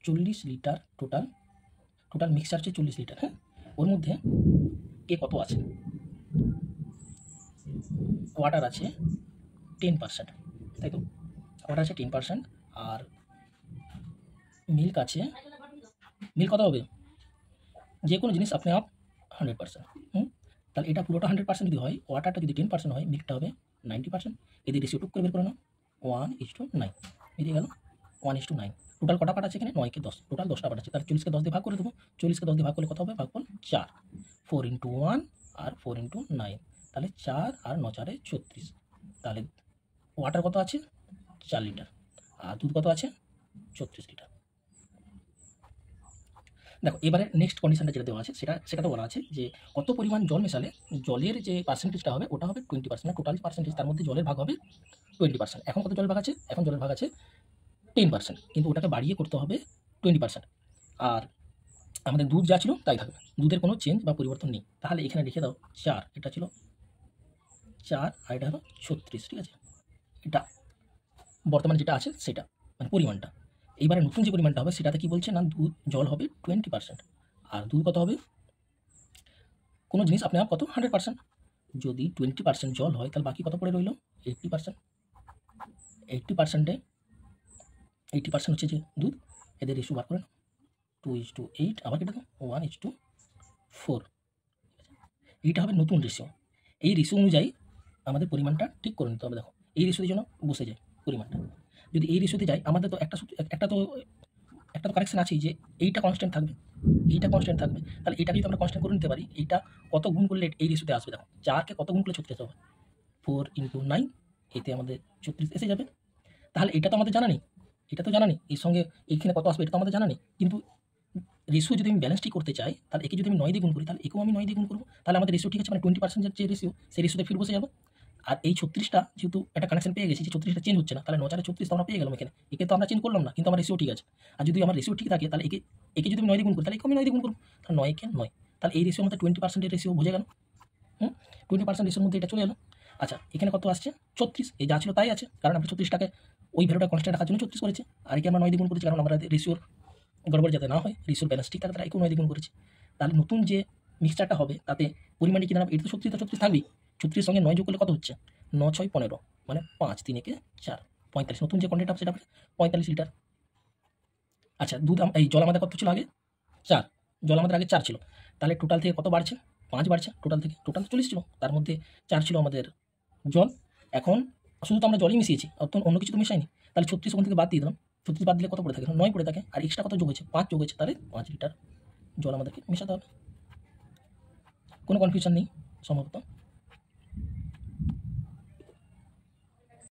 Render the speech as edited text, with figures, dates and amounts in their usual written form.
40 litre total mixture হচ্ছে 40 litre. হ্যাঁ, ওর মধ্যে কে কত আছে? ওয়াটার আছে 10%, তাই তো? ওয়াটার আছে 10%, আর মিল্ক আছে, মিল্ক কত হবে? যে কোনো জিনিস আপনি আপ 100%। তাহলে এটা পুরোটা 100% যদি হয়, ওয়াটারটা যদি 10% হয়, মিল্কটা হবে 90%। এদের রেশিও টুক করে বের করে নাও, 1:9 বেরিয়ে গেল। 1:9 টোটাল কটা পার্ট আছে এখানে? 9 কে 10, টোটাল 10টা পার্ট আছে। তাহলে 40কে 10 দিয়ে ভাগ করে দেবো। 40কে 10 দিয়ে ভাগ করলে কত হবে? ভাগফল 4। 4 × 1 আর 4 × 9, তাহলে 4 আর 9 4 36। তাহলে ওয়াটার কত আছে? 4 লিটার, আর দুধ কত আছে? 36 লিটার। দেখো এবারে নেক্সট কন্ডিশনটা যেটা দেওয়া আছে সেটাতে বলা আছে যে কত পরিমাণ জল মেশালে জলের যে পার্সেন্টেজটা হবে ওটা হবে 20%, টোটাল পার্সেন্টেজ, তার মধ্যে জলের ভাগ হবে 20%। এখন কত জলের ভাগ আছে? এখন জলের ভাগ আছে 10%, কিন্তু ওটাকে বাড়িয়ে করতে হবে 20%। আর আমাদের দুধ যা ছিল তাই থাকবে, দুধের কোনো চেঞ্জ বা পরিবর্তন নেই। তাহলে এখানে লিখে দাও 4, এটা ছিল 4 আর এটা হলো 36, ঠিক আছে? এটা বর্তমানে যেটা আছে সেটা মানে পরিমাণটা। এইবারে নতুন যে পরিমাণটা হবে সেটাতে কি বলছে না, দুধ জল হবে 20%, আর দুধ কত হবে? কোনো জিনিস আপনি কত? 100%। যদি 20% জল হয় তাহলে বাকি কত পড়ে রইল? 80%। 80% হচ্ছে যে দুধ, এদের রেশিও বার করে 2:8, আবার কেটে দাও 1:4। এইটা হবে নতুন রেশিও। এই রেশিও অনুযায়ী আমাদের পরিমাণটা ঠিক করে নিতে হবে। দেখো এই রেশিওর জন্য বসে যায় পরিমাণটা। যদি এই রেশিওতে যায় আমাদের তো একটা তো কারেকশন আছেই যে এইটা কনস্ট্যান্ট থাকবে, এইটা কনস্ট্যান্ট থাকবে। তাহলে এটাকে যদি আমরা কনস্ট্যান্ট করে নিতে পারি, এইটা কত গুণ করলে এই রেশিওতে আসবে? দেখো 4কে কত গুণ করলে 36 হবে? 4 × 9, এতে আমাদের 36 এসে যাবে। তাহলে এটা তো আমাদের জানা নেই, এটা তো জানা নেই এর সঙ্গে এইখানে কত আসবে এটা তো আমাদের জানা নেই। কিন্তু রেশিও যদি আমি ব্যালেন্স ঠিক করতে চাই, তাহলে একে যদি আমি 9 দিয়ে গুণ করি, তাহলে একেও আমি 9 দিয়ে গুণ করবো। তাহলে আমাদের রেশিও ঠিক আছে, মানে 20% যে রেশিও, সেই রেশিওতে ফির বসে যাবে। আর এই 36টা যেহেতু একটা কানেকশন পেয়ে গেছি যে 36টা চেঞ্জ হচ্ছে না, তাহলে 9 4 36 তো আমরা পেয়ে গেলাম এখানে। একে তো আমরা চেঞ্জ করলাম না, কিন্তু আমার রেশিও ঠিক আছে। আর যদি আমার রেশিও ঠিক থাকে তাহলে একে যদি আমি 9 দিয়ে গুণ করি, তাহলে একে আমি 9 দিয়ে গুণ করবো। তাহলে 9 কে 9, তাহলে এই রেশিওর মধ্যে 20% এর রেশিও বুঝে গেল। 20% রেশিওর মধ্যে এটা চলে এলো। আচ্ছা এখানে কত আসছে? 36। এই যা ছিল তাই আছে, কারণ আমরা 36টাকে ওই ভ্যালুটা কনস্ট্যান্ট রাখার জন্য 36 করেছি। আর একে আমরা 9 দিয়ে গুণ করেছি, কারণ আমরা রেশিওর গড়বড় যাতে না হয়, রেশিওর ব্যালেন্স ঠিক থাকে, তারা একেও 9 দিয়ে গুণ করেছি। তাহলে নতুন যে মিক্সচারটা হবে তাতে পরিমাণে কি দাঁড়াবে? এটা তো 36 থাকবেই। 36 সঙ্গে 9 যোগ করলে কত হচ্ছে? 9 6 15, মানে 5 3 একে 4, 45। নতুন যে কোয়ান্টিটি হবে সেটা 45 লিটার। আচ্ছা দুধ এই জল আমাদের কত ছিল আগে? 4। জল আমাদের আগে 4 ছিল, তাহলে টোটাল থেকে কত বাড়ছে? 5 বাড়ছে। টোটাল থেকে, টোটাল 40 ছিল, তার মধ্যে 4 ছিল আমাদের জল। এখন শুধু তো আমরা জলই মিশিয়েছি, অন্য কিছু তো মিশাইনি। তাহলে 36 ওখান থেকে বাদ দিয়ে দিলাম। 36 বাদ দিলে কত পড়ে থাকে? 9 পড়ে থাকে। আর এক্সট্রা কত যোগ হয়েছে? 5 যোগ হয়েছে, তাহলে 5 লিটার জল আমাদেরকে মেশাতে হবে। কোনো কনফিউশন নেই সম্ভবত।